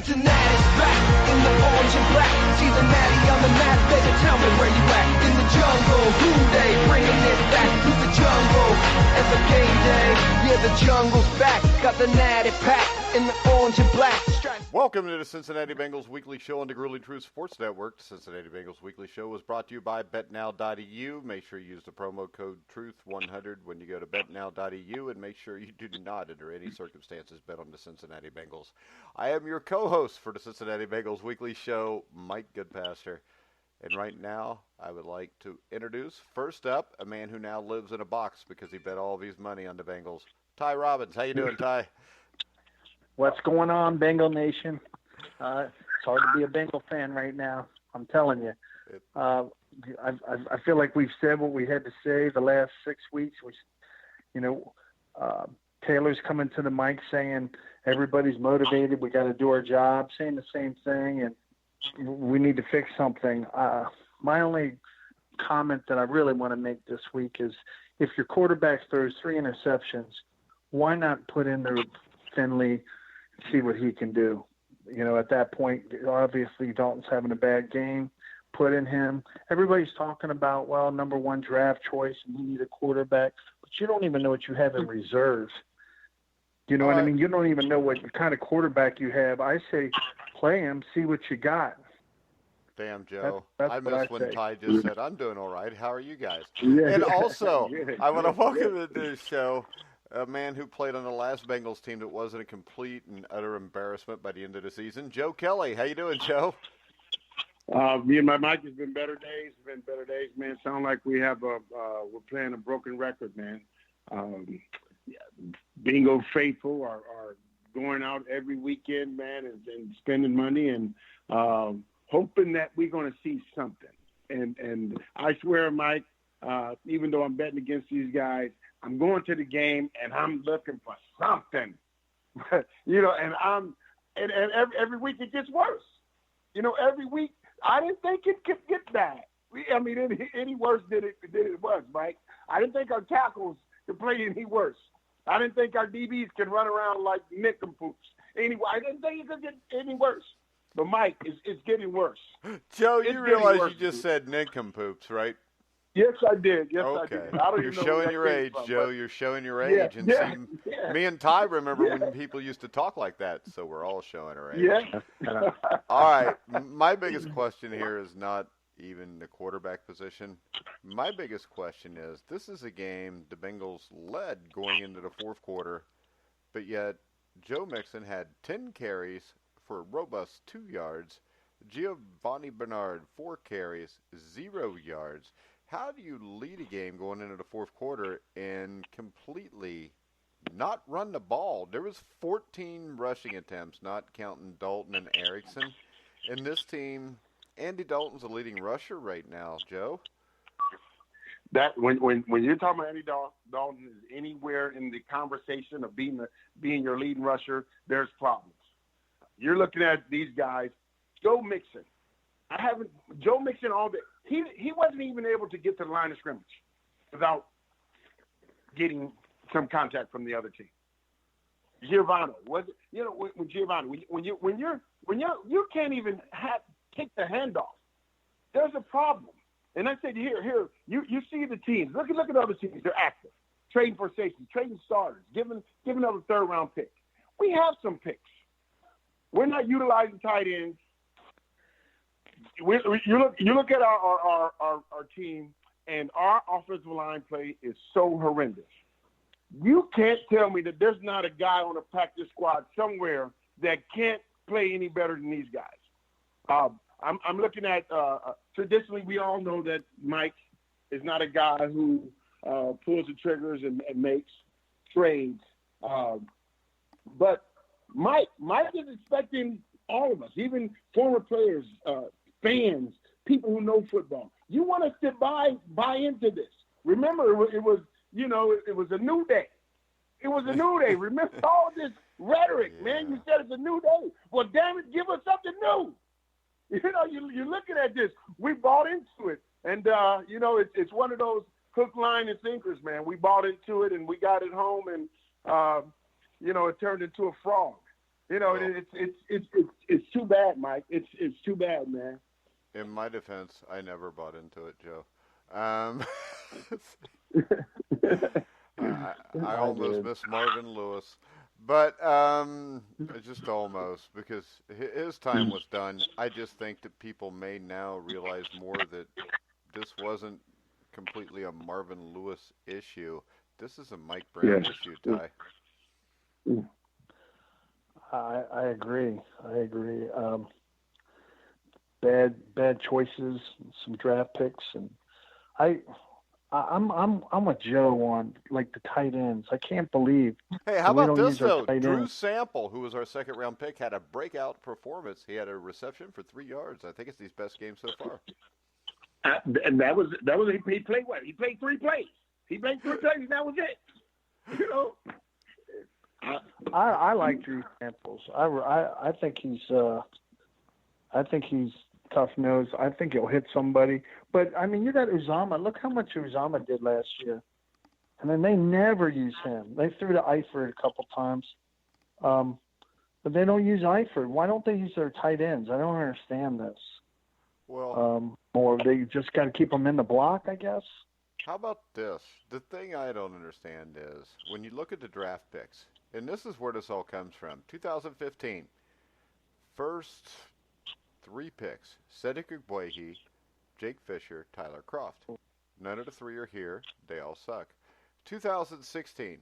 Cincinnati's back in the orange and black. See the natty on the map, baby, tell me where you at. In the jungle, who they bringing it back to the jungle. Every game day, yeah, the jungle's back. Got the natty pack in the orange and black. Welcome to the Cincinnati Bengals Weekly Show on the Grueling Truth Sports Network. The Cincinnati Bengals Weekly Show was brought to you by BetNow.eu. Make sure you use the promo code TRUTH100 when you go to BetNow.eu, and make sure you do not, under any circumstances, bet on the Cincinnati Bengals. I am your co-host for the Cincinnati Bengals Weekly Show, Mike Goodpaster. And right now, I would like to introduce, first up, a man who now lives in a box because he bet all of his money on the Bengals, Ty Robbins. How you doing, Ty? What's going on, Bengal Nation? It's hard to be a Bengal fan right now. I'm telling you. I feel like we've said what we had to say the last 6 weeks. Taylor's coming to the mic saying everybody's motivated. We got to do our job, saying the same thing, and we need to fix something. My only comment that I really want to make this week is if your quarterback throws 3 interceptions, why not put in there Finley, see what he can do? At that point, obviously Dalton's having a bad game. Put in him. Everybody's talking about, well, number 1 draft choice, and you need a quarterback, but you don't even know what you have in reserve. You know what I mean? You don't even know what kind of quarterback you have. I say play him, see what you got. Damn, Joe. That's I missed when Ty just said, I'm doing all right. How are you guys? Yeah, and also, I want to welcome to the show a man who played on the last Bengals team that wasn't a complete and utter embarrassment by the end of the season, Joe Kelly. How you doing, Joe? Me and my Mike has been better days, man. Sound like we have we're playing a broken record, man. Bingo faithful are going out every weekend, man, and spending money and hoping that we're going to see something. And I swear, Mike, even though I'm betting against these guys, I'm going to the game and I'm looking for something, and every week it gets worse. Every week I didn't think it could get bad. Any worse than it was, Mike. I didn't think our tackles could play any worse. I didn't think our DBs could run around like nincompoops. Anyway, I didn't think it could get any worse. But Mike, it's getting worse. Joe, you realize you just said nincompoops, right? Yes, I did. Yes, okay. I did. I don't You're even know showing your age, from, Joe. but... You're showing your age. Me and Ty remember when people used to talk like that, so we're all showing our age. Yeah. All right. My biggest question here is not even the quarterback position. My biggest question is, this is a game the Bengals led going into the fourth quarter, but yet Joe Mixon had 10 carries for a robust 2 yards. Giovanni Bernard, 4 carries, 0 yards. How do you lead a game going into the fourth quarter and completely not run the ball? There was 14 rushing attempts, not counting Dalton and Erickson. And this team, Andy Dalton's the leading rusher right now, Joe. That when you're talking about Andy Dalton is anywhere in the conversation of being your leading rusher, there's problems. You're looking at these guys. Joe Mixon. Joe Mixon all day. He wasn't even able to get to the line of scrimmage without getting some contact from the other team. Giovanni when Giovanni, when you can't even take the handoff, there's a problem. And I said, here, you see the teams. Look at other teams. They're active, trading for safety, trading starters, giving up a 3rd round pick. We have some picks. We're not utilizing tight ends. You look at our team, and our offensive line play is so horrendous. You can't tell me that there's not a guy on the practice squad somewhere that can't play any better than these guys. I'm looking at traditionally we all know that Mike is not a guy who pulls the triggers and makes trades, but Mike is expecting all of us, even former players, fans, people who know football. You want us to buy into this. Remember, it was a new day. It was a new day. Remember all this rhetoric, man. You said it's a new day. Well, damn it, give us something new. You're looking at this. We bought into it. And, it's one of those hook, line, and sinkers, man. We bought into it, and we got it home, and, it turned into a frog. You know, it's too bad, Mike. It's too bad, man. In my defense, I never bought into it, Joe. I almost missed Marvin Lewis, but just almost, because his time was done. I just think that people may now realize more that this wasn't completely a Marvin Lewis issue. This is a Mike Brown issue, Ty. I agree. Bad choices, some draft picks, and I'm with Joe on like the tight ends. I can't believe. Hey, how about this though? Drew Sample, who was our second round pick, had a breakout performance. He had a reception for 3 yards. I think it's his best game so far. And that was he played what? He played 3 plays. He played 3 plays, and that was it. You know. I like Drew Samples. I think he's tough nosed. I think he'll hit somebody. But I mean, you got Uzama. Look how much Uzama did last year. And then they never use him. They threw to Eifert a couple times, but they don't use Eifert. Why don't they use their tight ends? I don't understand this. Well, or they just got to keep them in the block, I guess. How about this? The thing I don't understand is when you look at the draft picks, and this is where this all comes from. 2015, first 3 picks: Cedric Ogbuehi, Jake Fisher, Tyler Kroft. None of the 3 are here. They all suck. 2016,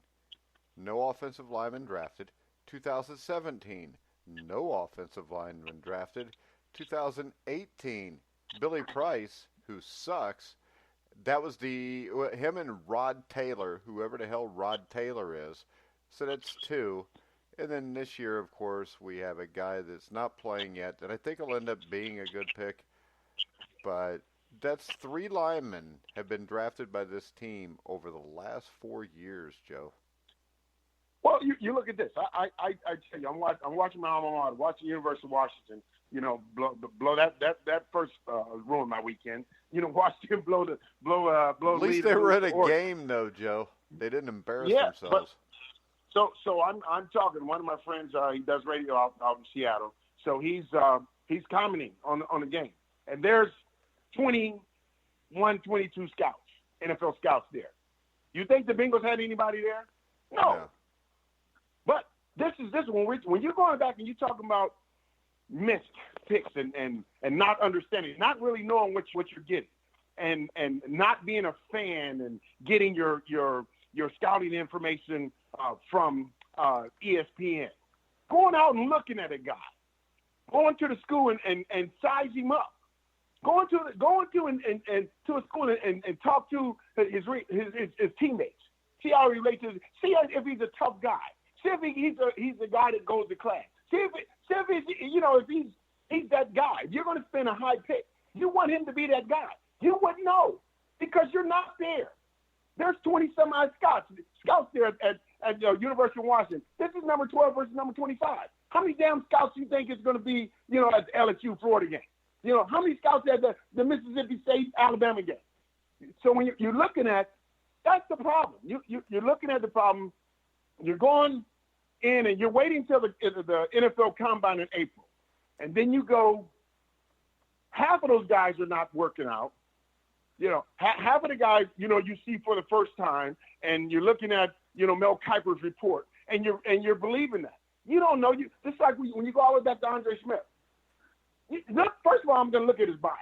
no offensive lineman drafted. 2017, no offensive lineman drafted. 2018, Billy Price, who sucks. That was him and Rod Taylor, whoever the hell Rod Taylor is. So that's 2. And then this year, of course, we have a guy that's not playing yet, and I think will end up being a good pick. But that's 3 linemen have been drafted by this team over the last 4 years, Joe. Well, you look at this. I tell you, I'm watching my alma mater, watching University of Washington. You know, blow that first ruined my weekend. You know, watch them blow. At least they were at a game, though, Joe. They didn't embarrass themselves. So I'm talking. One of my friends, he does radio out in Seattle. So he's commenting on the game, and there's 21, 22 scouts, NFL scouts there. You think the Bengals had anybody there? No. Yeah. But this when you're going back and you're talking about missed picks and not understanding, not really knowing what you're getting, and not being a fan and getting your scouting information from ESPN, going out and looking at a guy, going to the school and size him up, going to a school and talk to his teammates, see how he relates to, see if he's a tough guy, see if he's a guy that goes to class, see if he's that guy. If you're going to spend a high pick, you want him to be that guy. You wouldn't know because you're not there. There's 20-some-odd scouts there at University of Washington. This is number 12 versus number 25. How many damn scouts do you think is going to be, at the LSU Florida game? How many scouts at the Mississippi State Alabama game? So when you're looking at, that's the problem. You're looking at the problem. You're going in and you're waiting till the NFL Combine in April. And then you go, half of those guys are not working out. Half of the guys, you see for the first time, and you're looking at, Mel Kiper's report, and you're believing that. You don't know. It's like when you go all the way back to Andre Smith. First of all, I'm going to look at his body.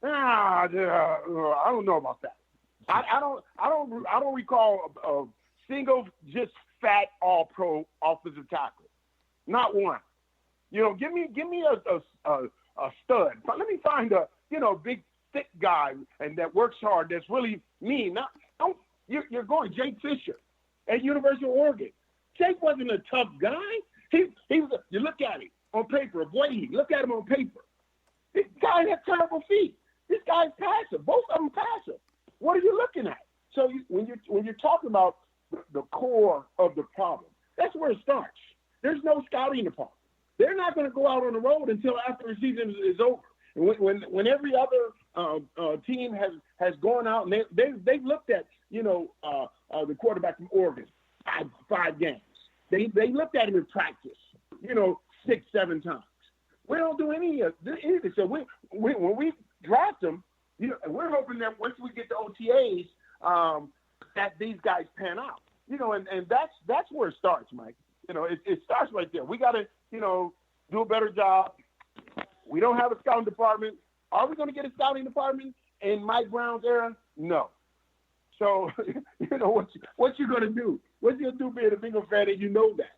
I don't know about that. I don't recall a single just fat all-pro offensive tackle. Not one. Give me a stud. Let me find a big thick guy and that works hard. That's really mean. You're going Jake Fisher at University of Oregon. Jake wasn't a tough guy. He was. You look at him on paper. Boy, look at him on paper. This guy has terrible feet. This guy's passive. Both of them passive. What are you looking at? So when you're talking about the core of the problem, that's where it starts. There's no scouting department. They're not going to go out on the road until after the season is over. When every other team has gone out and they've looked at the quarterback from Oregon 5 games. They looked at him in practice. 6, 7 times. We don't do anything. So when we draft them, we're hoping that once we get the OTAs, that these guys pan out. And that's where it starts, Mike. It starts right there. We got to, do a better job. We don't have a scouting department. Are we going to get a scouting department in Mike Brown's era? No. So, what you going to do? What you going to do being a Bengal fan and you know that?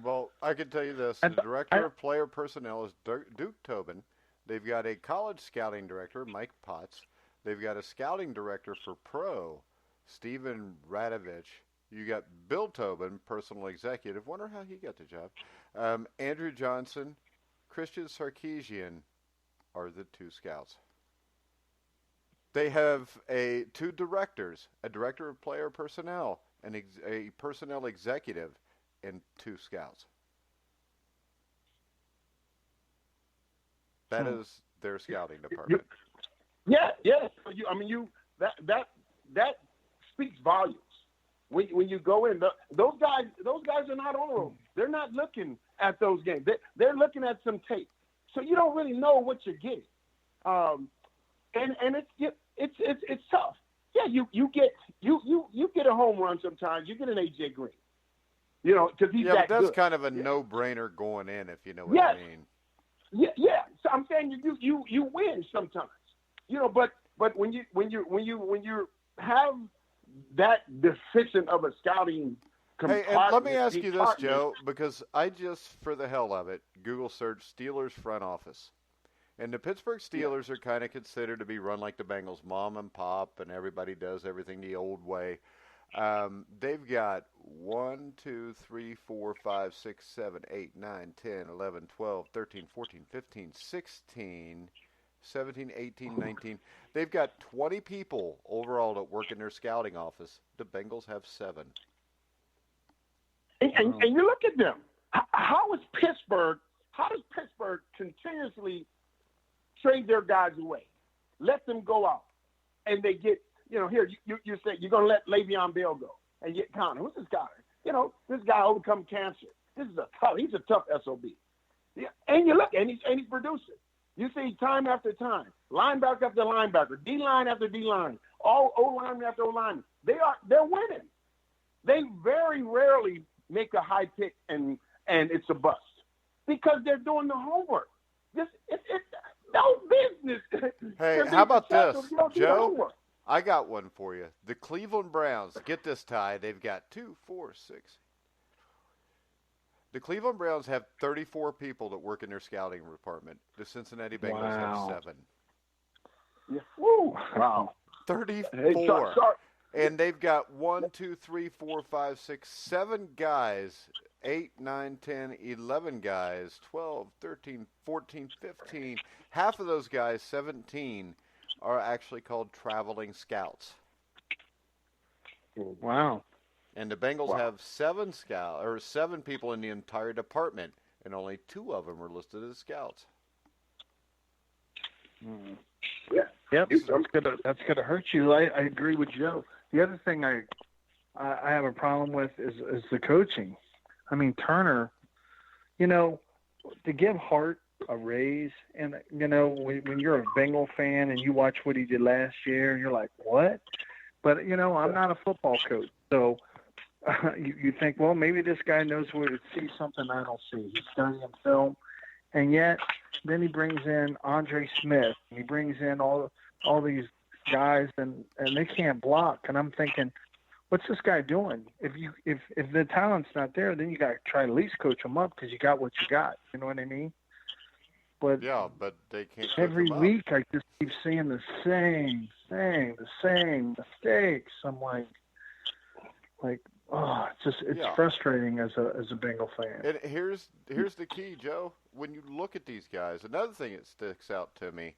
Well, I can tell you this. The director of player personnel is Duke Tobin. They've got a college scouting director, Mike Potts. They've got a scouting director for pro, Steven Radovich. You got Bill Tobin, personal executive. Wonder how he got the job. Andrew Johnson, Christian Sarkeesian are the 2 scouts. They have 2 directors, a director of player personnel, and a personnel executive, and 2 scouts. That is their scouting department. Yeah. That speaks volumes. When you go in, those guys are not on road. They're not looking at those games. They're looking at some tape, so you don't really know what you're getting. And it's tough. Yeah, you get a home run sometimes. You get an AJ Green. Because he's that but that's good. kind of a no-brainer going in, if you know what I mean. Yeah. So I'm saying you win sometimes. But when you have that deficient of a scouting compartment. Hey, and let me ask you this, Joe, because I just, for the hell of it, Google searched Steelers front office. And the Pittsburgh Steelers are kind of considered to be run like the Bengals, mom and pop, and everybody does everything the old way. They've got 1, 2, 3, 4, 5, 6, 7, 8, 9, 10, 11, 12, 13, 14, 15, 16, 17, 18, 19. They've got 20 people overall that work in their scouting office. The Bengals have 7. And you look at them. How does Pittsburgh continuously trade their guys away? Let them go out. And they get, here, you say you're going to let Le'Veon Bell go and get Connor. Who's this guy? This guy overcome cancer. He's a tough SOB. Yeah. And you look, and he's producing. You see time after time, linebacker after linebacker, D-line after D-line, all O-line after O-line. They're winning. They very rarely make a high pick and it's a bust because they're doing the homework. It's no business. Hey, how about this, Joe? I got one for you. The Cleveland Browns, get this, Ty, they've got 2, 4, 6. The Cleveland Browns have 34 people that work in their scouting department. The Cincinnati Bengals have 7. Yeah. Woo. Wow. 34. Hey, sorry. And they've got 1, 2, 3, 4, 5, 6, 7 guys, 8, 9, 10, 11 guys, 12, 13, 14, 15. Half of those guys, 17, are actually called traveling scouts. Wow. And the Bengals have 7 people in the entire department, and only 2 of them are listed as scouts. Yeah. Yep. That's gonna hurt you. I agree with Joe. The other thing I have a problem with is the coaching. I mean, Turner, to give Hart a raise, and when you're a Bengal fan and you watch what he did last year, you're like, what? But I'm not a football coach, so you think, well, maybe this guy knows where to see something I don't see. He's studying film, and yet then he brings in Andre Smith, and he brings in all these guys, and they can't block. And I'm thinking, what's this guy doing? If the talent's not there, then you got to try to at least coach him up because you got what you got. You know what I mean? But yeah, but they can't. Every week I just keep seeing the same thing, the same mistakes. I'm like, oh, it's frustrating as a Bengal fan. And here's the key, Joe. When you look at these guys, another thing that sticks out to me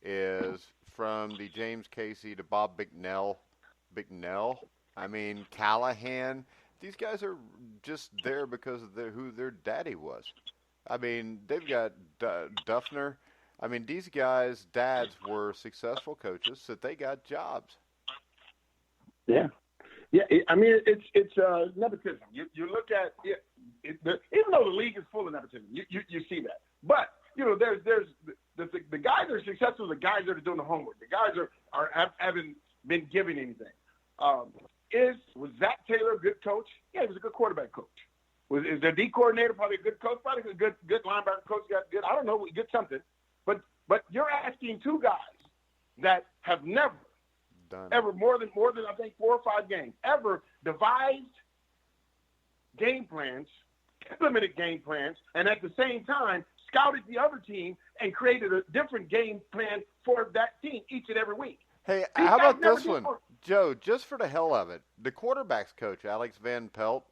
is from the James Casey to Bob Bicknell, I mean, Callahan. These guys are just there because of who their daddy was. I mean, they've got Duffner. I mean, these guys' dads were successful coaches, so they got jobs. Yeah. Yeah, I mean, it's nepotism. You look at even though the league is full of nepotism, you see that. But there's the guys that are successful, the guys that are doing the homework, the guys haven't been given anything. Was Zach Taylor a good coach? Yeah, he was a good quarterback coach. Is their D coordinator probably a good coach? Probably a good linebacker coach. Got good. I don't know. Get something. But you're asking two guys that have never ever more than I think 4 or 5 games ever devised game plans, implemented game plans, and at the same time scouted the other team and created a different game plan for that team each and every week. Hey, how about this one, Joe? Just for the hell of it, the quarterbacks coach, Alex Van Pelt.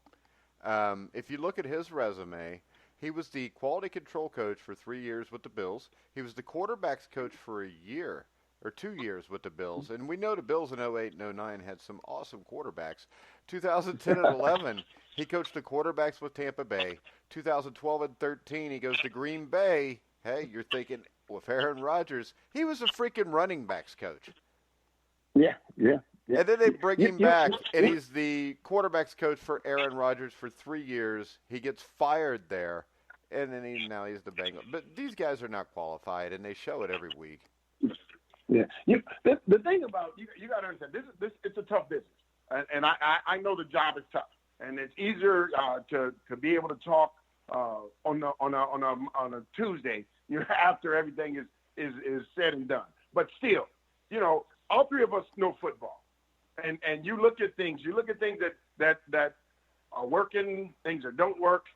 If you look at his resume, he was the quality control coach for 3 years with the Bills. He was the quarterbacks coach for a year or 2 years with the Bills. And we know the Bills in 08 and 09 had some awesome quarterbacks. 2010 and 11, he coached the quarterbacks with Tampa Bay. 2012 and 13, he goes to Green Bay. Hey, you're thinking, with Aaron Rodgers, he was a freaking running backs coach. Yeah. And then they bring him back, and he's the quarterbacks coach for Aaron Rodgers for 3 years. He gets fired there, and then now he's the Bengals. But these guys are not qualified, and they show it every week. Yeah. The thing about you got to understand, this it's a tough business, and I know the job is tough, and it's easier to be able to talk on a Tuesday, after everything is said and done. But still, all three of us know football. And you look at things that are working, things that don't work.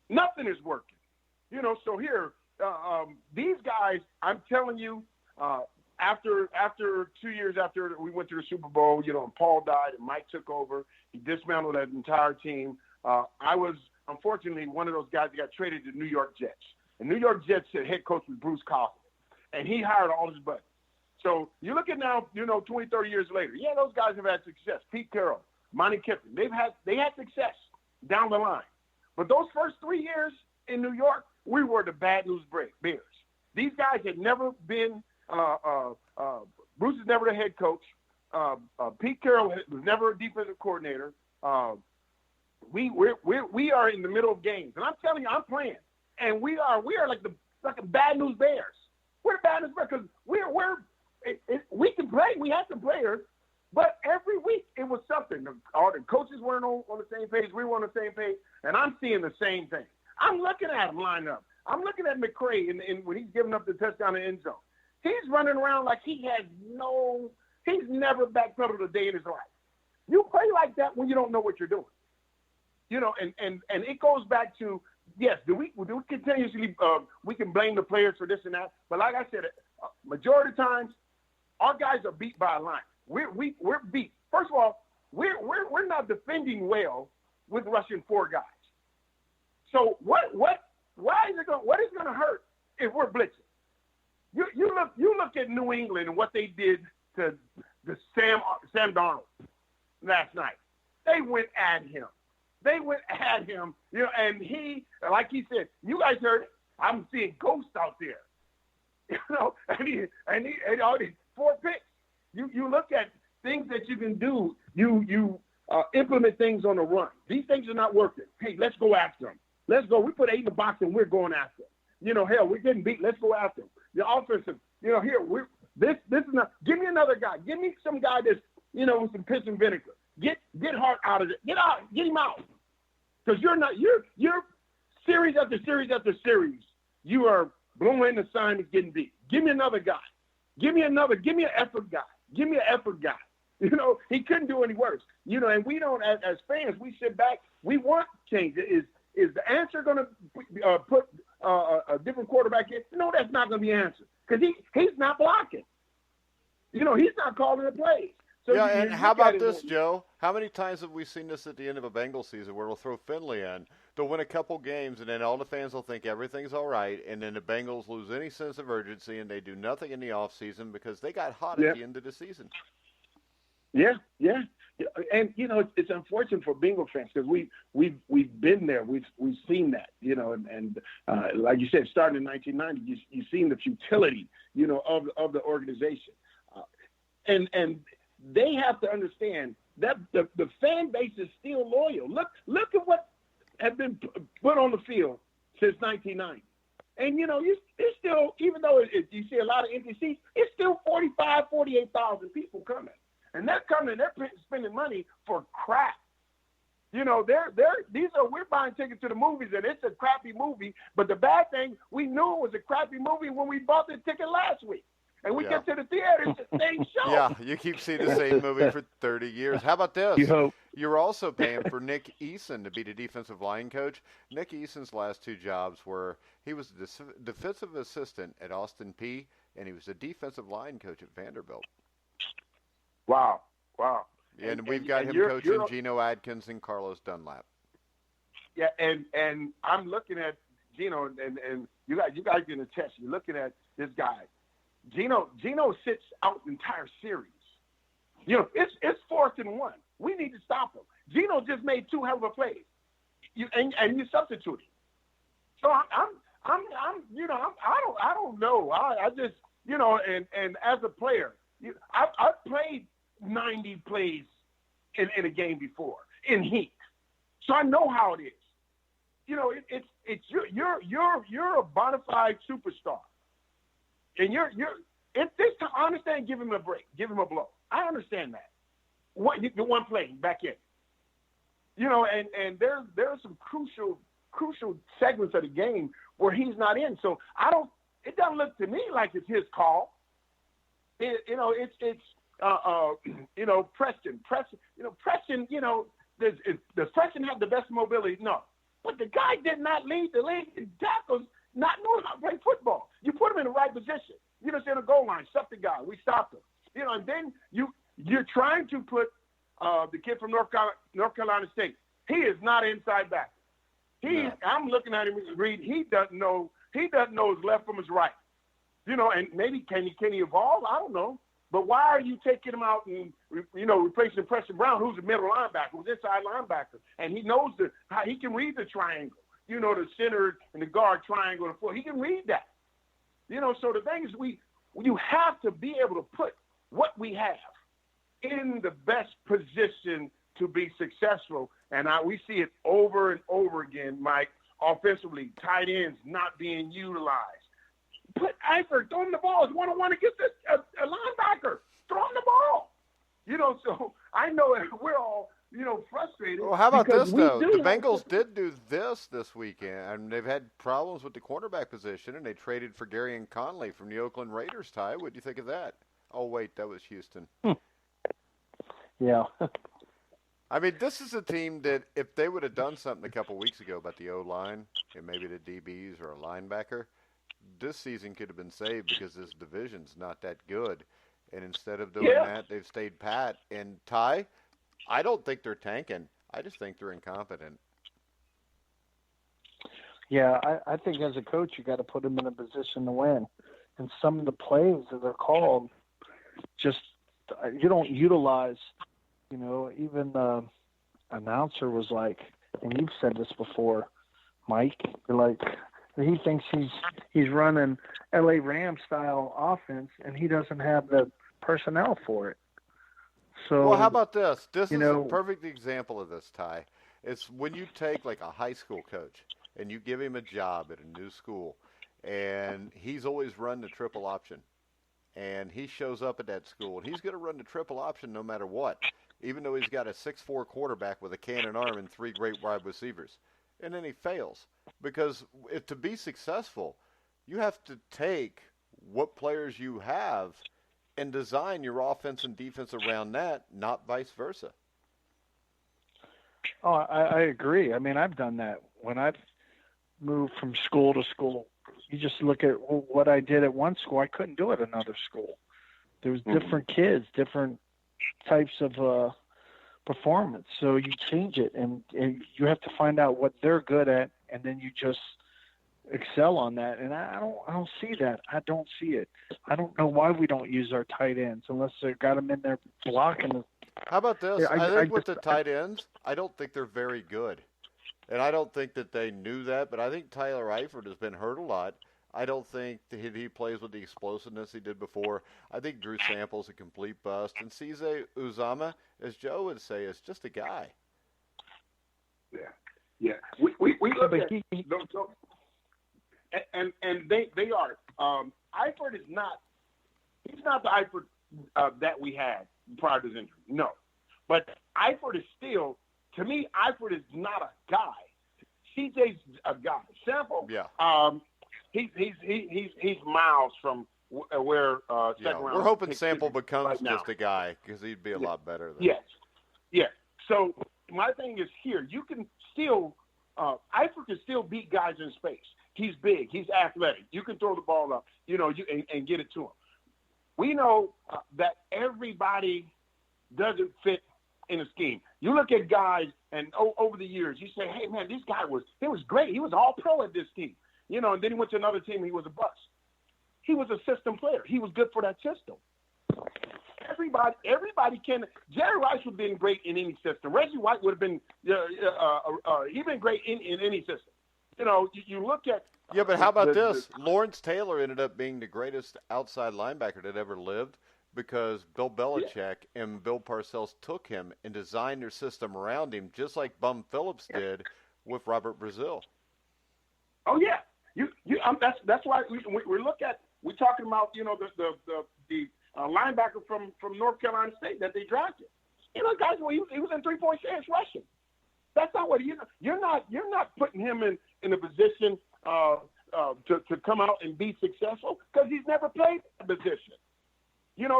Nothing is working. So here, these guys, I'm telling you, after 2 years after we went to the Super Bowl, and Paul died and Mike took over, he dismantled that entire team. I was, unfortunately, one of those guys that got traded to the New York Jets. And New York Jets head coach was Bruce Coughlin. And he hired all his buddies. So you look at now, 20, 30 years later, yeah, those guys have had success. Pete Carroll, Monty Kiffin, they had success down the line. But those first 3 years in New York, we were the bad news bears. These guys had never been Bruce is never the head coach. Pete Carroll was never a defensive coordinator. We are in the middle of games, and I'm telling you, I'm playing, and we are like the bad news bears. We're the bad news bears because we can play. We have some players, but every week it was something. All the coaches weren't on the same page. We were on the same page, and I'm seeing the same thing. I'm looking at him line up. I'm looking at McCray when he's giving up the touchdown in the end zone. He's running around like he's never backpedaled a day in his life. You play like that when you don't know what you're doing. And it goes back to, yes, do we continuously, we can blame the players for this and that. But like I said, majority of times, our guys are beat by a line. We're beat. First of all, we're not defending well with rushing 4 guys. So what is going to hurt if we're blitzing? You look at New England and what they did to the Sam Darnold last night. They went at him. And he, like he said, you guys heard it. I'm seeing ghosts out there. And he already 4 picks. You look at things that you can do. You implement things on the run. These things are not working. Hey, let's go after them. Let's go. We put 8 in the box and we're going after them. Hell, we're getting beat. Let's go after them. The offensive, here this is not. Give me another guy. Give me some guy that's with some piss and vinegar. Get Hart out of it. Get him out. Because you're series after series after series. You are blowing the sign of getting beat. Give me another guy. Give me an effort guy. Give me an effort guy. He couldn't do any worse. And we don't, as fans, we sit back. We want change. Is the answer going to put a different quarterback in? No, that's not going to be the answer because he's not blocking. He's not calling the plays. So yeah, and how about this, Joe? How many times have we seen this at the end of a Bengals season where we'll throw Finley in? They'll win a couple games, and then all the fans will think everything's all right, and then the Bengals lose any sense of urgency, and they do nothing in the offseason because they got hot at the end of the season. Yeah. And it's unfortunate for Bengal fans because we've been there, we've seen that, and like you said, starting in 1990, you've seen the futility, of the organization, and they have to understand that the fan base is still loyal. Look at what have been put on the field since 1990. And, it's still, even though you see a lot of empty seats, it's still 48,000 people coming. And they're coming, they're spending money for crap. We're buying tickets to the movies, and it's a crappy movie. But the bad thing, we knew it was a crappy movie when we bought the ticket last week. And we get to the theater, it's the same show. Yeah, you keep seeing the same movie for 30 years. How about this? You hope. You're also paying for Nick Eason to be the defensive line coach. Nick Eason's last 2 jobs were he was the defensive assistant at Austin Peay, and he was the defensive line coach at Vanderbilt. Wow. And we've got him coaching Geno Atkins and Carlos Dunlap. Yeah, and I'm looking at Geno, and you guys can attest. You're looking at this guy. Geno sits out the entire series. It's 4th and 1. We need to stop him. Geno just made 2 hell of a plays. You substituted. So I don't know. I just and as a player, I've played 90 plays in a game before in heat, so I know how it is. It's you're a bona fide superstar, and it's this time. I understand. Give him a break. Give him a blow. I understand that. One play back in. And there's some crucial segments of the game where he's not in. So it doesn't look to me like it's his call. Preston. Does Preston have the best mobility? No. But the guy did not lead the league in tackles, not knowing how to play football. You put him in the right position. It's in the goal line. Stuff the guy. We stopped him. And then you're trying to put the kid from North Carolina State. He is not inside back. I'm looking at him and read. He doesn't know his left from his right. And maybe can he evolve? I don't know. But why are you taking him out and replacing Preston Brown, who's a middle linebacker, who's inside linebacker, and he knows how he can read the triangle. The center and the guard triangle and the floor. He can read that. So the thing is, you have to be able to put what we have in the best position to be successful. And we see it over and over again, Mike, offensively, tight ends not being utilized. Put Eifert, throw him the ball. It's one-on-one against a linebacker. Throw him the ball. So I know we're all, frustrated. Well, how about this, though? The Bengals did do this weekend, and they've had problems with the cornerback position, and they traded for Gary and Conley from the Oakland Raiders, Ty. What do you think of that? Oh, wait, that was Houston. Yeah. I mean, this is a team that if they would have done something a couple weeks ago about the O-line and maybe the DBs or a linebacker, this season could have been saved because this division's not that good. And instead of doing that, they've stayed pat. And Ty, I don't think they're tanking. I just think they're incompetent. Yeah, I think as a coach, you got to put them in a position to win. And some of the plays that are called, just you don't utilize. Even the announcer was like, and you've said this before, Mike. You're like, he thinks he's running LA Rams style offense, and he doesn't have the personnel for it. So, well, how about this? This is a perfect example of this, Ty. It's when you take like a high school coach and you give him a job at a new school, and he's always run the triple option, and he shows up at that school, and he's going to run the triple option no matter what, even though he's got a 6'4" quarterback with a cannon arm and 3 great wide receivers. And then he fails. Because to be successful, you have to take what players you have and design your offense and defense around that, not vice versa. Oh, I agree. I mean, I've done that. When I've moved from school to school, you just look at what I did at one school. I couldn't do it at another school. There was different kids, different types of performance. So you change it, and you have to find out what they're good at, and then you just excel on that. And I don't see that. I don't see it. I don't know why we don't use our tight ends unless they got them in there blocking. How about this? Yeah, I think with the tight ends, I don't think they're very good. And I don't think that they knew that, but I think Tyler Eifert has been hurt a lot. I don't think that he plays with the explosiveness he did before. I think Drew Sample's a complete bust. And Cesar Uzama, as Joe would say, is just a guy. Yeah. Yeah, we look at those, and they are. Eifert is not. He's not the Eifert that we had prior to his injury. No, but Eifert is still. To me, Eifert is not a guy. CJ's a guy. Sample. Yeah. He's miles from where second round. We're hoping Sample becomes just a guy because he'd be a lot better than. Yes. So my thing is here. You can still Eifert can still beat guys in space. He's big. He's athletic. You can throw the ball up. And get it to him. We know that everybody doesn't fit in a scheme. You look at guys, and over the years, you say, "Hey, man, this guy was great. He was all pro at this team." And then he went to another team. He was a bust. He was a system player. He was good for that system. Everybody can. Jerry Rice would have been great in any system. Reggie White would have been. He'd been great in any system. You look at. Yeah, but how about this? Lawrence Taylor ended up being the greatest outside linebacker that ever lived because Bill Belichick and Bill Parcells took him and designed their system around him, just like Bum Phillips did with Robert Brazile. Oh yeah, that's why we're talking about the linebacker from North Carolina State that they drafted. Guys, he was in 3-point stance rushing. That's not what you're not putting him in a position to come out and be successful because he's never played that position.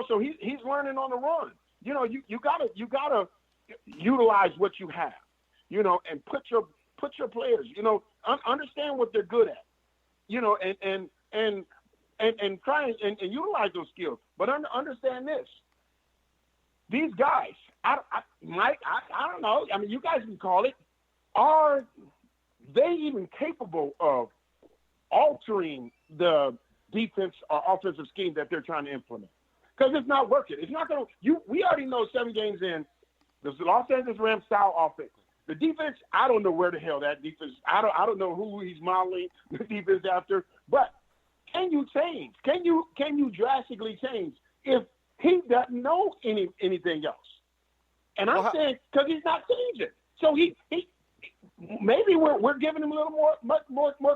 So he's learning on the run. You gotta utilize what you have. And put your players. Understand what they're good at. And try and utilize those skills. But understand this. These guys, Mike, I don't know. I mean, you guys can call it. Are they even capable of altering the defense or offensive scheme that they're trying to implement? Because it's not working. It's not going to. We already know 7 games in, the Los Angeles Rams style offense. The defense, I don't know where the hell that defense. I don't know who he's modeling the defense after. But can you change? Can you drastically change if he doesn't know anything else? And I'm saying because he's not changing. So he maybe we're giving him a little more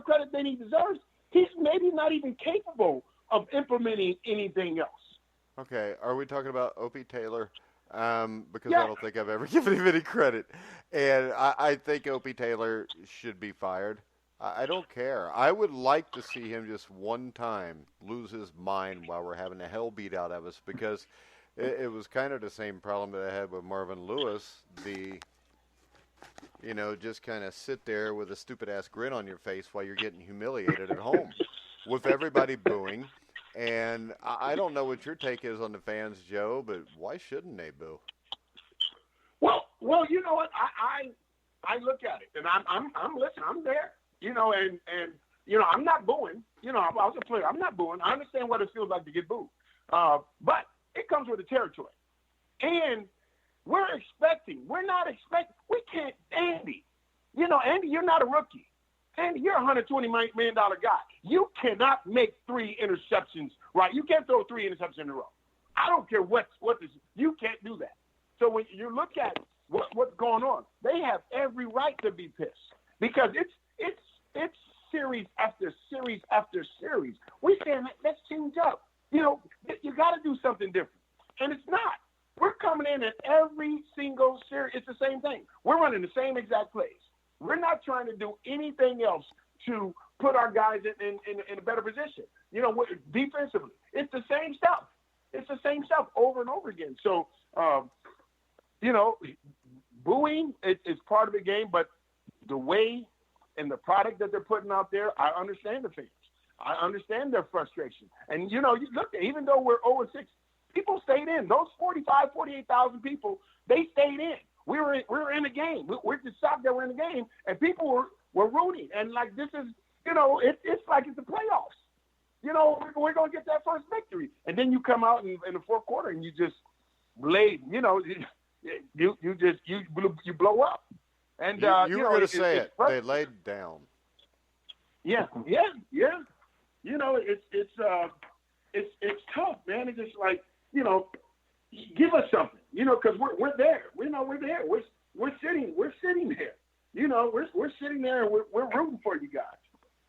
credit than he deserves. He's maybe not even capable of implementing anything else. Okay, are we talking about Opie Taylor? Because I don't think I've ever given him any credit. And I think Opie Taylor should be fired. I don't care. I would like to see him just one time lose his mind while we're having the hell beat out of us because it was kind of the same problem that I had with Marvin Lewis. Just kind of sit there with a stupid-ass grin on your face while you're getting humiliated at home with everybody booing. And I don't know what your take is on the fans, Joe, but why shouldn't they boo? Well, you know what? I look at it, and I'm listening. I'm there, and I'm not booing. I was a player. I'm not booing. I understand what it feels like to get booed, but it comes with the territory, and we're not expecting. We can't, Andy. Andy, you're not a rookie. Andy, you're a $120 million guy. You cannot make 3 interceptions, right? You can't throw 3 interceptions in a row. I don't care what this. You can't do that. So when you look at what's going on, they have every right to be pissed because it's series after series after series. We're saying let's change up. You got to do something different, and it's not. We're coming in at every single series. It's the same thing. We're running the same exact plays. We're not trying to do anything else to put our guys in a better position. Defensively, it's the same stuff. It's the same stuff over and over again. So, booing is part of the game, but the way and the product that they're putting out there, I understand the fans. I understand their frustration. And, you look, even though we're 0-6, people stayed in. Those 48,000 people, they stayed in. We were in the game. We're just shocked that we're in the game, and people were rooting. And like this is, it's like it's the playoffs. We're gonna get that first victory, and then you come out in the fourth quarter and you just laid. You blow up. And you were gonna say it. They laid down. Yeah. It's tough, man. It's just like give us something, because we're there. We know we're there. We're sitting there. know, we're sitting there and we're rooting for you guys.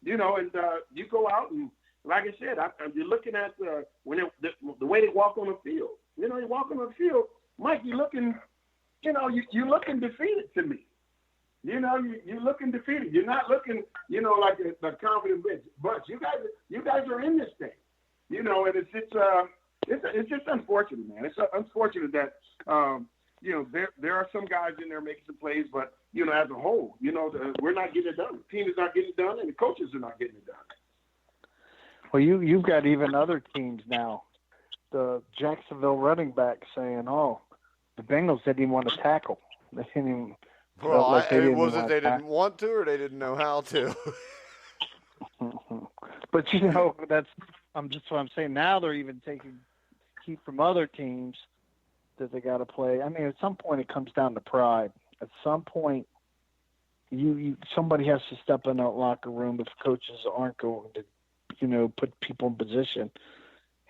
You know, and you go out and, like I said, you're looking at the way they walk on the field. You know, you walk on the field, Mike. You're looking defeated to me. You know, you're looking defeated. You're not looking, you know, like a confident bunch. You guys are in this thing. You know, and it's just unfortunate, man. It's unfortunate that you know, there are some guys in there making some plays, but you know, as a whole, you know, we're not getting it done. The team is not getting it done, and the coaches are not getting it done. Well, you've got even other teams now. The Jacksonville running back saying, "Oh, the Bengals didn't even want to tackle. They didn't even." Well, was it they didn't want to, or they didn't know how to? But you know, that's what I'm saying. Now they're even taking heat from other teams that they got to play. I mean, at some point it comes down to pride. At some point, somebody has to step in that locker room if coaches aren't going to, you know, put people in position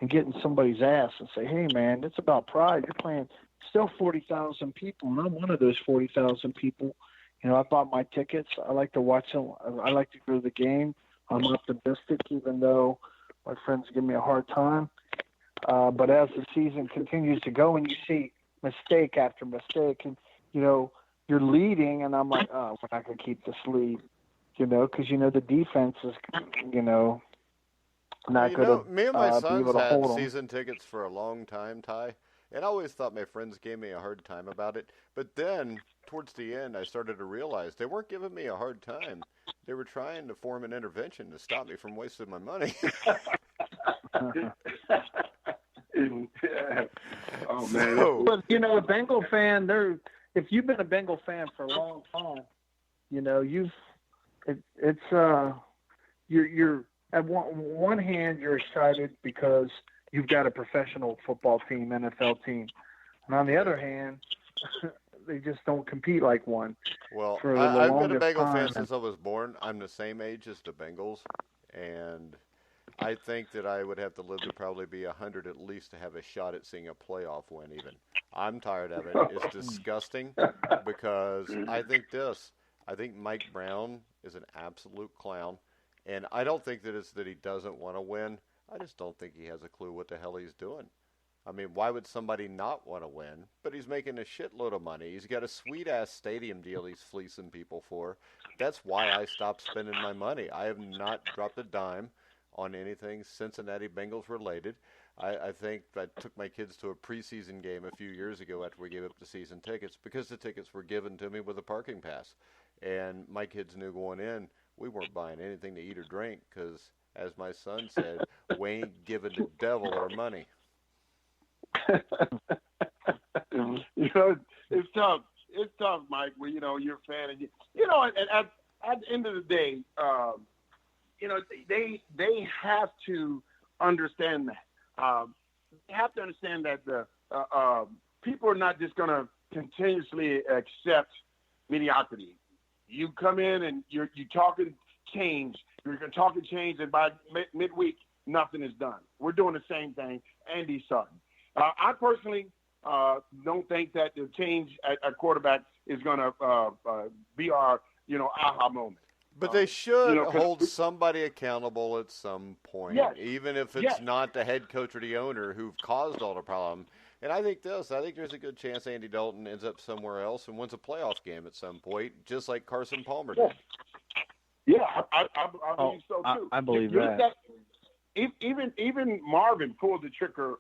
and get in somebody's ass and say, "Hey, man, it's about pride. You're playing still 40,000 people, and I'm one of those 40,000 people. You know, I bought my tickets. I like to watch them. I like to go to the game. I'm optimistic, even though my friends give me a hard time. But as the season continues to go and you see mistake after mistake, and, you know, you're leading, and I'm like, oh, we're not going to keep this lead, you know, because, you know, the defense is, you know, not going to me and my be sons able to had hold them. season tickets for a long time, Ty, and I always thought my friends gave me a hard time about it. But then, towards the end, I started to realize they weren't giving me a hard time. They were trying to form an intervention to stop me from wasting my money. Oh, man. But, you know, a Bengal fan, if you've been a Bengal fan for a long time, you know, you're at one hand, you're excited because you've got a professional football team, NFL team. And on the other hand, they just don't compete like one. Well, for the I've been a longest Bengal fan time. since I was born. I'm the same age as the Bengals, and I think that I would have to live to probably be 100 at least to have a shot at seeing a playoff win even. I'm tired of it. It's disgusting because I think Mike Brown is an absolute clown, and I don't think that it's that he doesn't want to win. I just don't think he has a clue what the hell he's doing. I mean, why would somebody not want to win? But he's making a shitload of money. He's got a sweet-ass stadium deal he's fleecing people for. That's why I stopped spending my money. I have not dropped a dime on anything Cincinnati Bengals related. I think I took my kids to a preseason game a few years ago after we gave up the season tickets because the tickets were given to me with a parking pass. And my kids knew going in we weren't buying anything to eat or drink because, as my son said, we ain't giving the devil our money. You know, it's tough. It's tough, Mike. When you know you're a fan, and you know, and at the end of the day, you know, they have to understand that. They have to understand that the people are not just going to continuously accept mediocrity. You come in and you're talking change. You're talking change, and by midweek, nothing is done. We're doing the same thing. Andy Sutton. I personally don't think that the change at quarterback is going to be our, you know, aha moment. But they should, you know, hold somebody accountable at some point, yes, even if it's yes, not the head coach or the owner who've caused all the problem. And I think there's a good chance Andy Dalton ends up somewhere else and wins a playoff game at some point, just like Carson Palmer did. Yeah, I believe so too. I believe that. Even Marvin pulled the trigger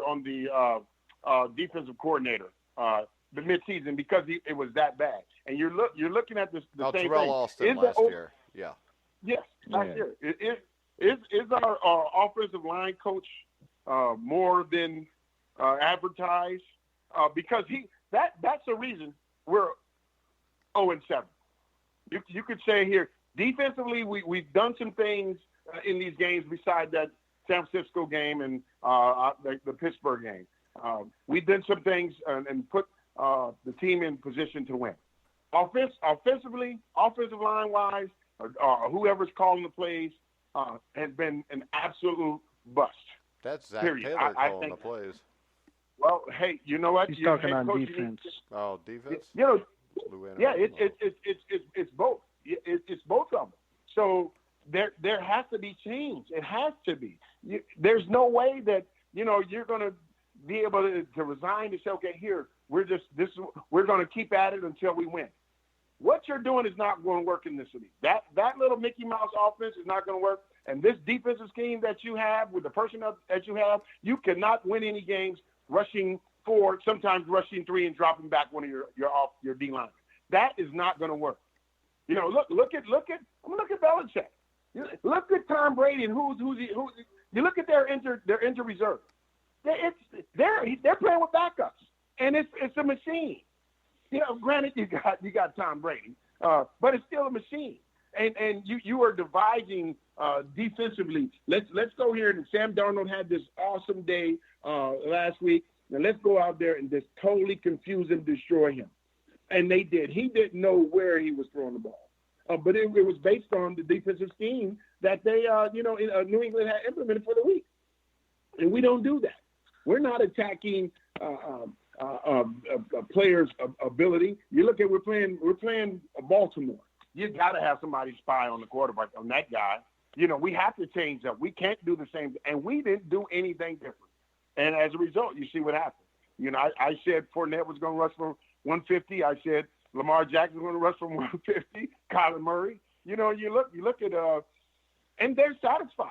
on the defensive coordinator the midseason because it was that bad. And you're looking at the same Terrell thing. Austin last year. Yeah. Yes, last year. Is our offensive line coach more than advertised? Because that's the reason we're 0-7. You could say here defensively we've done some things in these games besides that San Francisco game and the Pittsburgh game. We did some things and put the team in position to win. Offensively, offensive line-wise, whoever's calling the plays has been an absolute bust. That's Zach Period. Taylor I calling think, the plays. Well, hey, you know what? He's talking on defense. Oh, defense? You know, Lou yeah, it's So there has to be change. It has to be. There's no way that, you're going to be able to resign and say, okay, here, we're going to keep at it until we win. What you're doing is not going to work in this league. That little Mickey Mouse offense is not going to work. And this defensive scheme that you have with the personnel that you have, you cannot win any games rushing 4, sometimes rushing 3 and dropping back one of your D linemen. That is not going to work. Look at Belichick. Look at Tom Brady and who's you look at their injured reserve. They're playing with backups, and it's a machine. Granted you got Tom Brady, but it's still a machine. And you are dividing defensively. Let's go here. And Sam Darnold had this awesome day last week. Now let's go out there and just totally confuse him, destroy him. And they did. He didn't know where he was throwing the ball. But it was based on the defensive scheme that they, New England had implemented for the week. And we don't do that. We're not attacking a player's ability. You look at we're playing Baltimore. You got to have somebody spy on the quarterback, on that guy. We have to change up. We can't do the same. And we didn't do anything different. And as a result, you see what happened. I said Fournette was going to rush for 150. I said Lamar Jackson was going to rush for 150. Kyler Murray. You look at and they're satisfied.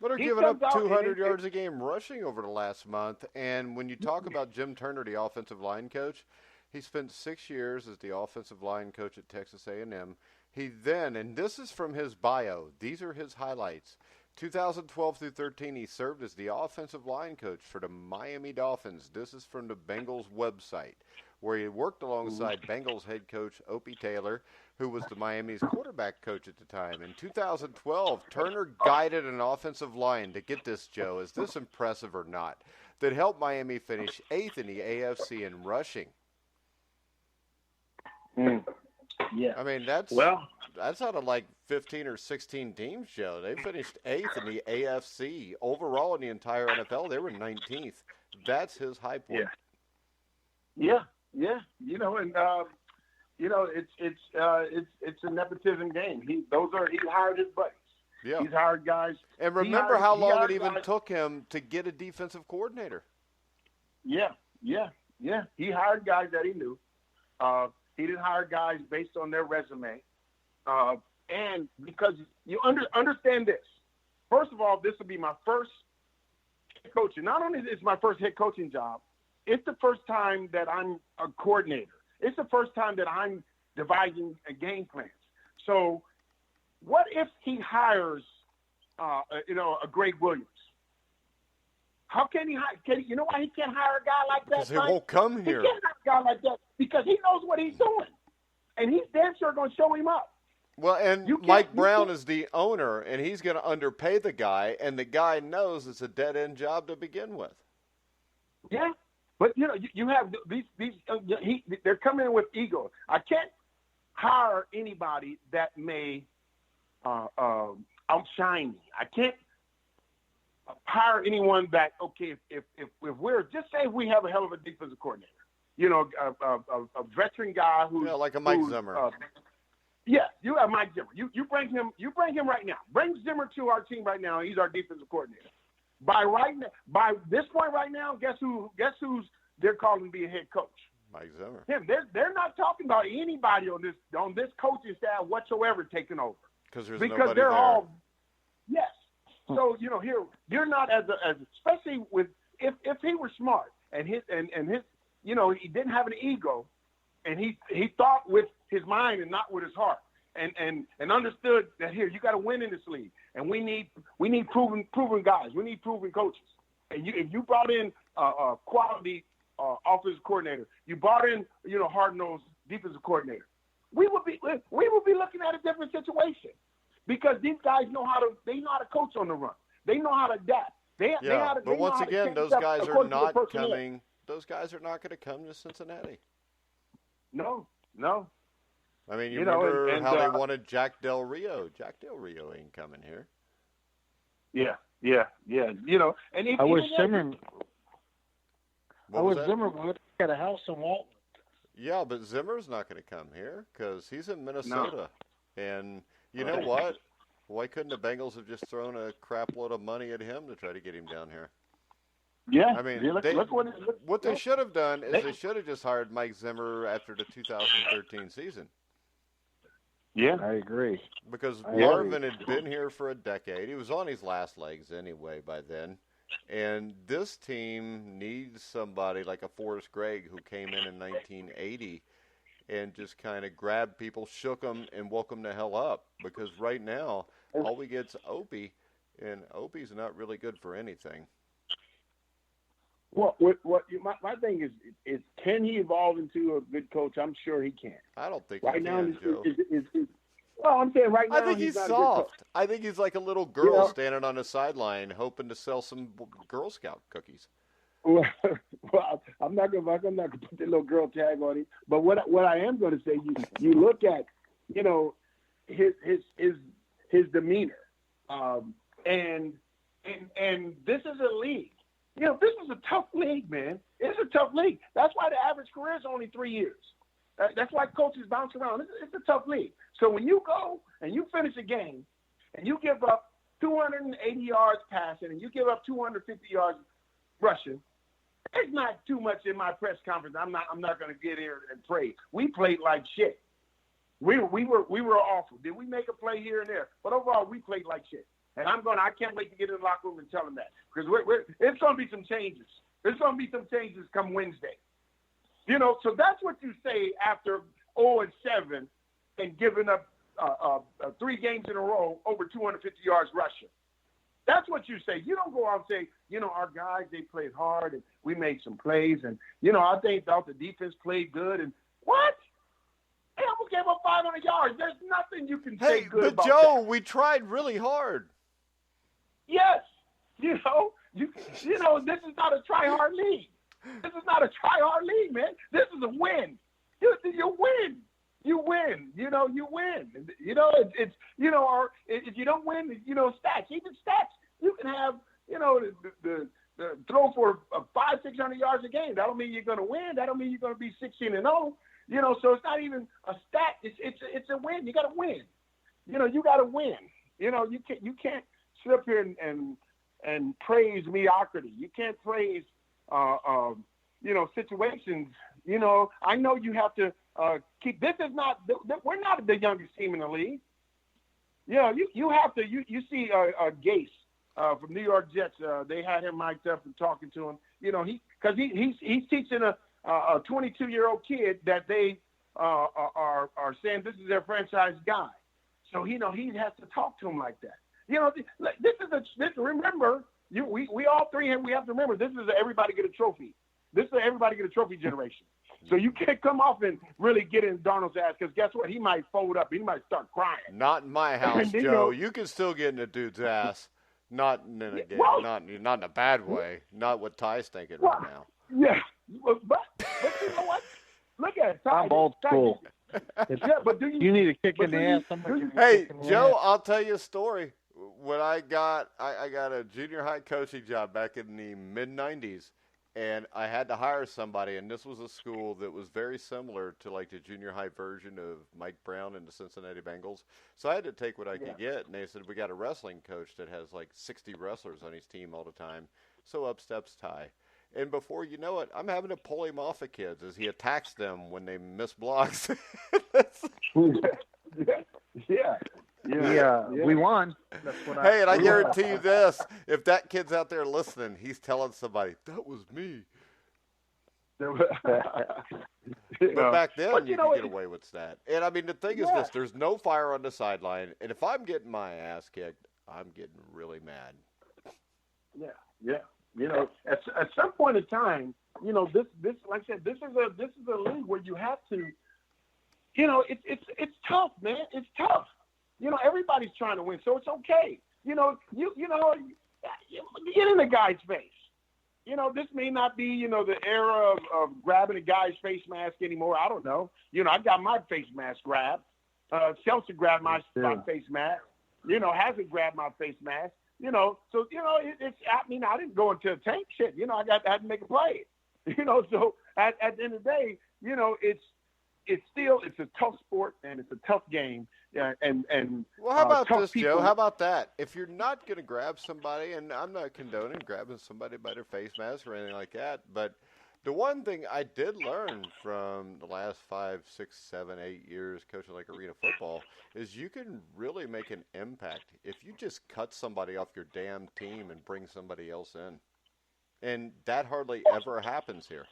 But they're giving up 200 yards a game rushing over the last month. And when you talk about Jim Turner, the offensive line coach, he spent 6 years as the offensive line coach at Texas A&M. He then, and this is from his bio, these are his highlights. 2012 through 13, he served as the offensive line coach for the Miami Dolphins. This is from the Bengals website, where he worked alongside Bengals head coach Opie Taylor, who was the Miami's quarterback coach at the time. In 2012, Turner guided an offensive line, to get this, Joe, is this impressive or not, that helped Miami finish 8th in the AFC in rushing. Yeah. I mean, that's out of like 15 or 16 teams, Joe. They finished 8th in the AFC. Overall in the entire NFL, they were 19th. That's his high point. Yeah. It's a nepotism game. He hired his buddies. Yeah. He's hired guys. And remember how long it even took him to get a defensive coordinator. Yeah. He hired guys that he knew. He didn't hire guys based on their resume. And because you understand this. First of all, this will be my first head coaching. Not only is it my first head coaching job, it's the first time that I'm a coordinator. It's the first time that I'm devising a game plans. So what if he hires, a Greg Williams? How can he hire? You know why he can't hire a guy like that? Because he won't come here. He can't hire a guy like that because he knows what he's doing. And he's damn sure going to show him up. Well, and Mike Brown is the owner, and he's going to underpay the guy, and the guy knows it's a dead-end job to begin with. Yeah, but, you have these they're coming in with ego. I can't hire anybody that may outshine me. I can't hire anyone that, okay, if we're, just say we have a hell of a defensive coordinator, a veteran guy who's like a Mike Zimmer. Yeah, you have Mike Zimmer. You bring him right now. Bring Zimmer to our team right now. He's our defensive coordinator. By this point right now, guess who's they're calling to be a head coach? Mike Zimmer. Him. They're not talking about anybody on this coaching staff whatsoever taking over. Because they're there. All yes. So here you're not as especially with if he were smart and his he didn't have an ego and he thought with his mind and not with his heart and understood that here you got to win in this league and we need proven guys, we need proven coaches. And if you brought in a quality offensive coordinator, you brought in hard-nosed defensive coordinator, we would be looking at a different situation. Because these guys know how to coach on the run. They know how to adapt. But once again, those guys are not coming. Those guys are not going to come to Cincinnati. No. I mean, you remember how they wanted Jack Del Rio. Jack Del Rio ain't coming here. Yeah. And I wish Zimmer would get a house in Walton. Yeah, but Zimmer's not going to come here because he's in Minnesota, and. You know what? Why couldn't the Bengals have just thrown a crap load of money at him to try to get him down here? Yeah. I mean, Look what they should have done is they should have just hired Mike Zimmer after the 2013 season. Yeah, I agree. Because Marvin had been here for a decade. He was on his last legs anyway by then. And this team needs somebody like a Forrest Gregg who came in 1980 and just kind of grabbed people, shook them, and woke them the hell up. Because right now, all we get's Opie, and Opie's not really good for anything. Well, my thing is can he evolve into a good coach? I'm sure he can. I don't think right he now can, Joe. Well, I'm saying right now I think he's not soft. I think he's like a little girl standing on the sideline hoping to sell some Girl Scout cookies. Well, I'm not gonna put the little girl tag on him. But what I am going to say, you look at, his demeanor, and this is a league. This is a tough league, man. It's a tough league. That's why the average career is only 3 years. That's why coaches bounce around. It's a tough league. So when you go and you finish a game and you give up 280 yards passing and you give up 250 yards rushing, it's not too much in my press conference. I'm not going to get here and pray. We played like shit. We were awful. Did we make a play here and there? But overall, we played like shit. And I can't wait to get in the locker room and tell them that, because it's going to be some changes. There's going to be some changes come Wednesday. So that's what you say after 0-7 and giving up 3 games in a row over 250 yards rushing. That's what you say. You don't go out and say, our guys, they played hard and we made some plays. And, I thought the defense played good. And what? They almost gave up 500 yards. There's nothing you can say good about that. But Joe, we tried really hard. Yes. This is not a try-hard league. This is not a try-hard league, man. This is a win. You win. You win. You win. It's or if you don't win, stats. Even stats, you can have, the throw for 500-600 yards a game. That don't mean you're going to win. That don't mean you're going to be 16-0. So it's not even a stat. It's a win. You got to win. You got to win. You can't sit up here and praise mediocrity. You can't praise situations. I know you have to keep. This is not. We're not the youngest team in the league. You have to. You see Gase from New York Jets. They had him mic'd up and talking to him. Because he's teaching a 22-year-old kid that they are saying this is their franchise guy. So he has to talk to him like that. Remember, we all three have to remember, this is everybody get a trophy. This is everybody get a trophy generation. So you can't come off and really get in Darnold's ass, because guess what? He might fold up. He might start crying. Not in my house, Joe. You can still get in a dude's ass. Not in a bad way. Not what Ty's thinking right now. Yeah, but you know what? Look at it. I'm old school. But you need a kick in the ass. Hey, Joe, I'll tell you a story. When I got a junior high coaching job back in the mid-'90s, and I had to hire somebody, and this was a school that was very similar to like the junior high version of Mike Brown and the Cincinnati Bengals. So I had to take what I could get, and they said, we got a wrestling coach that has like 60 wrestlers on his team all the time. So up steps Ty. And before you know it, I'm having to pull him off of kids as he attacks them when they miss blocks. Yeah, we won. That's what and I guarantee you this: if that kid's out there listening, he's telling somebody, "That was me." But back then, you could get away with that. And I mean, the thing is this: there's no fire on the sideline, and if I'm getting my ass kicked, I'm getting really mad. Yeah. At some point in time, this like I said, this is a league where you have to, it's tough, man. It's tough. Everybody's trying to win, so it's okay. You get in the guy's face. This may not be, the era of grabbing a guy's face mask anymore. I don't know. I got my face mask grabbed. Chelsea grabbed my face mask. Hasn't grabbed my face mask. So it's. I mean, I didn't go into a tank shit. I had to make a play. So at the end of the day, it's a tough sport and it's a tough game. and well, how about tough this, people. Joe? How about that? If you're not going to grab somebody, and I'm not condoning grabbing somebody by their face mask or anything like that, but the one thing I did learn from the last 5, 6, 7, 8 years coaching like arena football is you can really make an impact if you just cut somebody off your damn team and bring somebody else in. And that hardly ever happens here.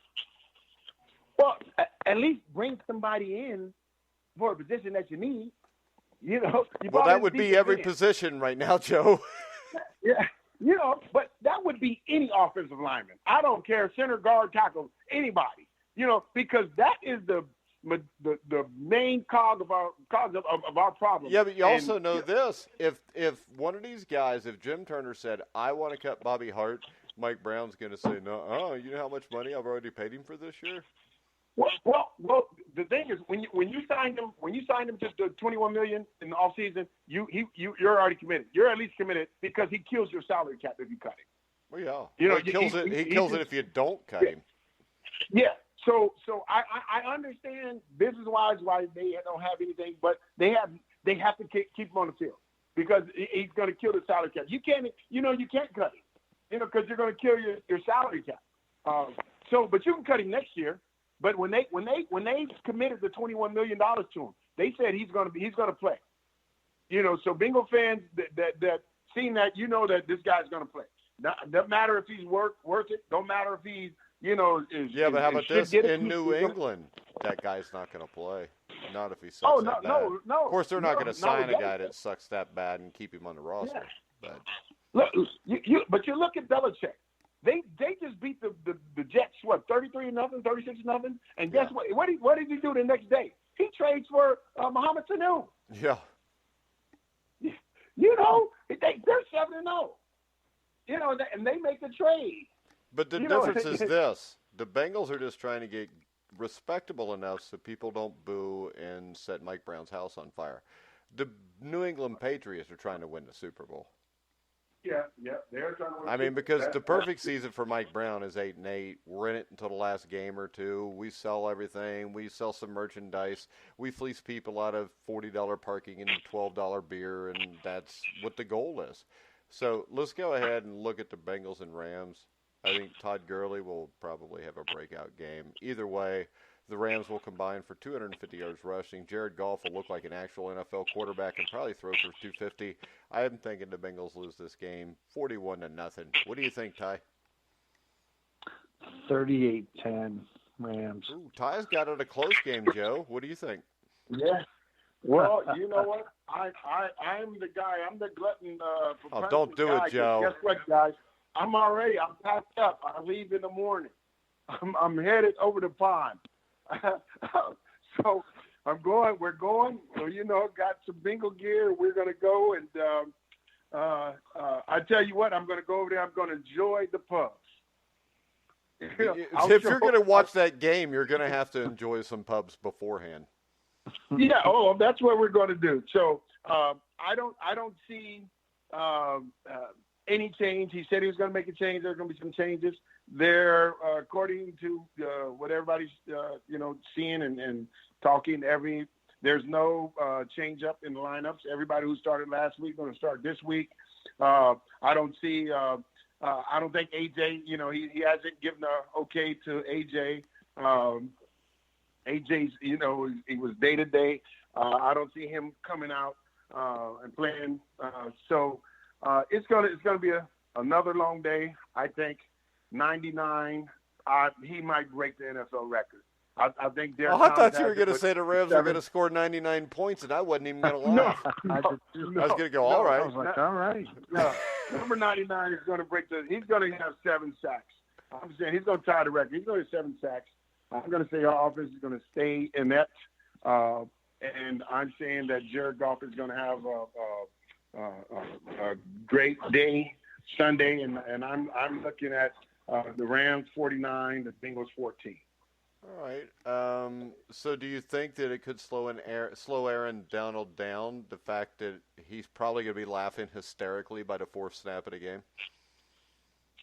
Well, at least bring somebody in for a position that you need. You know. Well, that would be every position right now, Joe. Yeah. You know, but that would be any offensive lineman. I don't care, center, guard, tackle, anybody. You know, because that is the main cog of our problem. Yeah, but you also know this: if one of these guys, if Jim Turner said, "I want to cut Bobby Hart," Mike Brown's going to say, "No, you know how much money I've already paid him for this year." Well. The thing is, when you signed him to the $21 million in the offseason, you're already committed. You're at least committed because he kills your salary cap if you cut him. Well, yeah. You know, he kills it if you don't cut him. Yeah. So I understand business-wise why they don't have anything, but they have to keep him on the field because he's going to kill the salary cap. You can't cut him, because you're going to kill your salary cap. But you can cut him next year. But when they committed the $21 million to him, they said he's going to play. So Bengal fans that seen that, that this guy's going to play. Doesn't matter if he's worth it. Don't matter if he's but how about this? In New England, that guy's not going to play. Not if he sucks that bad. No. Of course, they're not going to sign a guy that sucks that bad and keep him on the roster. Yeah. But look, you look at Belichick. They just beat the Jets 33-0, 36-0, and guess what? What did he do the next day? He trades for Mohamed Sanu. Yeah. They're 7-0. And they make the trade. But the difference is this: the Bengals are just trying to get respectable enough so people don't boo and set Mike Brown's house on fire. The New England Patriots are trying to win the Super Bowl. Yeah, they're trying to win. I mean, because the perfect season for Mike Brown is 8-8. We're in it until the last game or two. We sell everything. We sell some merchandise. We fleece people out of $40 parking and $12 beer, and that's what the goal is. So let's go ahead and look at the Bengals and Rams. I think Todd Gurley will probably have a breakout game. Either way, the Rams will combine for 250 yards rushing. Jared Goff will look like an actual NFL quarterback and probably throw for 250. I am thinking the Bengals lose this game 41-0. What do you think, Ty? 38-10 Rams. Ooh, Ty's got it a close game, Joe. What do you think? Yeah. Well, you know what? I'm the guy. I'm the glutton. Don't do it, Joe. Guess what, guys? I'm packed up. I leave in the morning. I'm headed over the pond. So we're going. So, got some bingo gear. We're going to go. And I tell you what, I'm going to go over there. I'm going to enjoy the pubs. If you're going to watch that game, you're going to have to enjoy some pubs beforehand. Yeah. Oh, that's what we're going to do. So I don't see any change. He said he was going to make a change. There's going to be some changes. They're according to what everybody's seeing and talking. There's no change up in the lineups. Everybody who started last week going to start this week. I don't see. I don't think AJ. He hasn't given a okay to AJ. AJ's. He was day to day. I don't see him coming out and playing. So it's gonna be another long day. I think 99. He might break the NFL record. I think. I thought you were going to say the Rams were going to score 99 points, and I wasn't even going to laugh. I was going to go, all right. I was like, all right. No, number 99 is going to break he's going to have 7 sacks. I'm saying he's going to tie the record. He's going to have 7 sacks. I'm going to say our offense is going to stay inept. And I'm saying that Jared Goff is going to have a great day Sunday. And I'm looking at the Rams 49, the Bengals 14. All right. So do you think that it could slow Aaron Donald down, the fact that he's probably going to be laughing hysterically by the 4th snap of the game?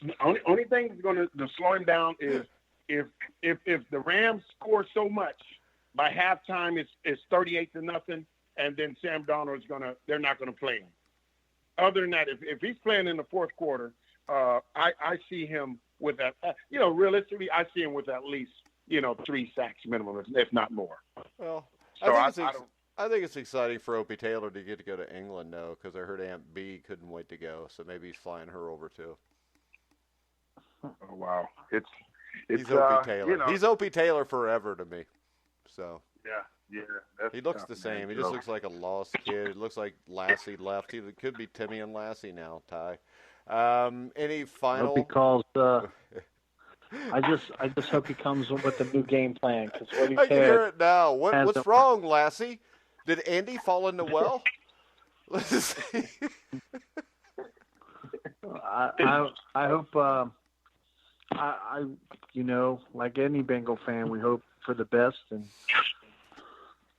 The only thing that's going to slow him down is if the Rams score so much by halftime, it's 38-0. and then Sam Darnold's they're not gonna play him. Other than that, if he's playing in the fourth quarter, I see him with that. Realistically, I see him with at least 3 sacks minimum, if not more. Well, so I think it's exciting for Opie Taylor to get to go to England now, because I heard Aunt B couldn't wait to go, so maybe he's flying her over too. Oh, wow, he's Opie Taylor. He's Opie Taylor forever to me. So yeah. He looks the same. He just looks like a lost kid. It looks like Lassie left. He could be Timmy and Lassie now. Ty, any final? I hope he calls. I just hope he comes with a new game plan, because what he I can hear it now. What's wrong, Lassie? Did Andy fall in the well? Let's see. I hope. I like any Bengal fan, we hope for the best, and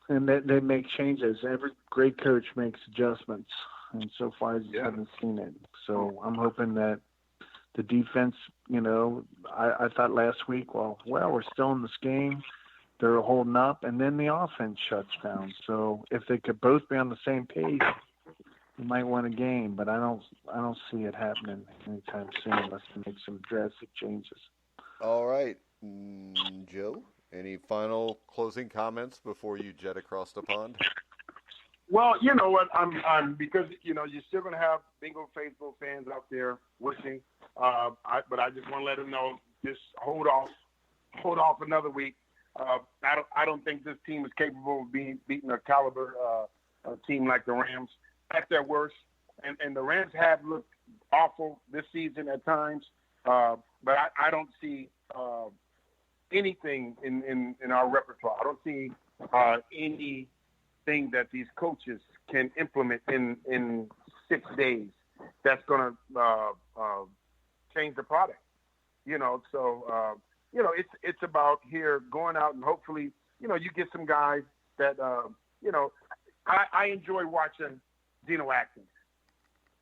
that they make changes. Every great coach makes adjustments, and so far I just haven't seen it. So I'm hoping that the defense, I thought last week, well, we're still in this game. They're holding up, and then the offense shuts down. So if they could both be on the same page, we might win a game. But I don't see it happening anytime soon unless they make some drastic changes. All right, Joe. Any final closing comments before you jet across the pond? Well, you know what? I'm because you're still going to have Bengal faithful fans out there wishing. But I just want to let them know, just hold off another week. I don't think this team is capable of beating a caliber a team like the Rams at their worst. And the Rams have looked awful this season at times. But I don't see anything in our repertoire. I don't see anything that these coaches can implement in 6 days that's going to change the product. So it's about here going out and hopefully you get some guys that I enjoy watching Geno Atkins.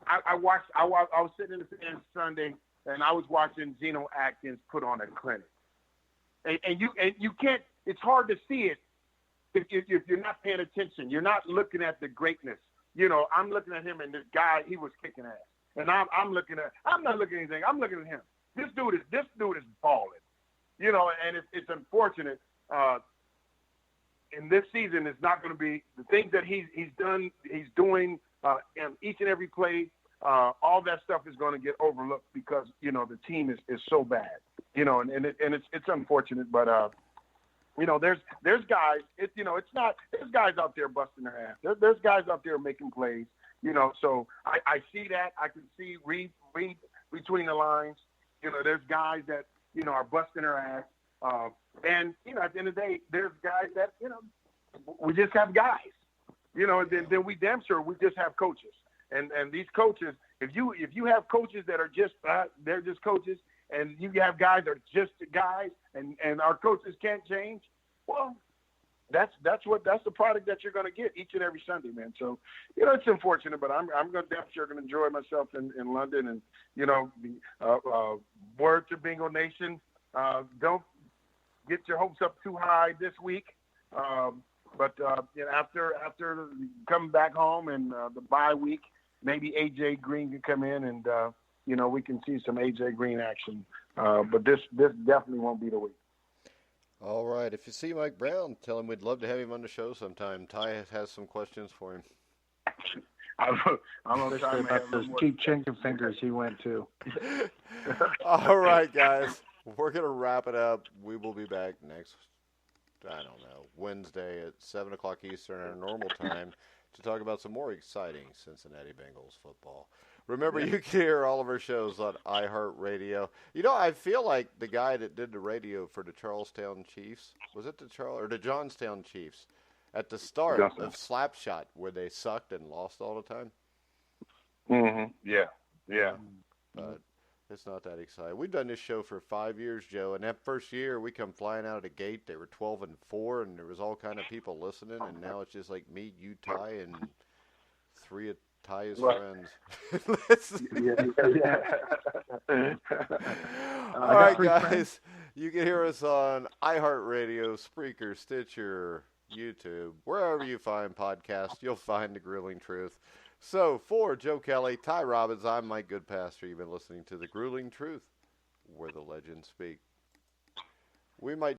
I was sitting in the stand Sunday and I was watching Geno Atkins put on a clinic. And you can't. It's hard to see it if you're not paying attention. You're not looking at the greatness. I'm looking at him, and this guy, he was kicking ass. And I'm not looking at anything. I'm looking at him. This dude is balling. And it's unfortunate. In this season, it's not going to be the things that he's doing in each and every play. All that stuff is going to get overlooked because the team is so bad. And it's unfortunate, but there's guys. There's guys out there busting their ass. There's guys out there making plays. So I see that. I can read between the lines. There's guys that are busting their ass. And at the end of the day, there's guys that we just have guys. Then we damn sure we just have coaches. And these coaches, if you have coaches that are just they're just coaches, and you have guys that are just guys, and our coaches can't change, well, that's the product that you're going to get each and every Sunday, man. So it's unfortunate, but I'm going to enjoy myself in London, and word to Bengal Nation, don't get your hopes up too high this week. But after coming back home and the bye week, maybe AJ Green can come in and we can see some AJ Green action. But this definitely won't be the week. All right. If you see Mike Brown, tell him we'd love to have him on the show sometime. Ty has some questions for him. I'm going to try about those cheap chicken fingers he went to. All right, guys. We're going to wrap it up. We will be back next, Wednesday at 7 o'clock Eastern at our normal time to talk about some more exciting Cincinnati Bengals football. Remember, you can hear all of our shows on iHeartRadio. I feel like the guy that did the radio for the Charlestown Chiefs, was it the Johnstown Chiefs, at the start of Slapshot, where they sucked and lost all the time? Mm-hmm. Yeah. But it's not that exciting. We've done this show for 5 years, Joe, and that first year we come flying out of the gate. They were 12-4, and there was all kind of people listening, and now it's just like me, you, Ty, and 3 of Ty's friends. All right, guys. You can hear us on iHeartRadio, Spreaker, Stitcher, YouTube, wherever you find podcasts, you'll find The Grueling Truth. So, for Joe Kelly, Ty Robbins, I'm Mike Goodpaster. You've been listening to The Grueling Truth, where the legends speak. We might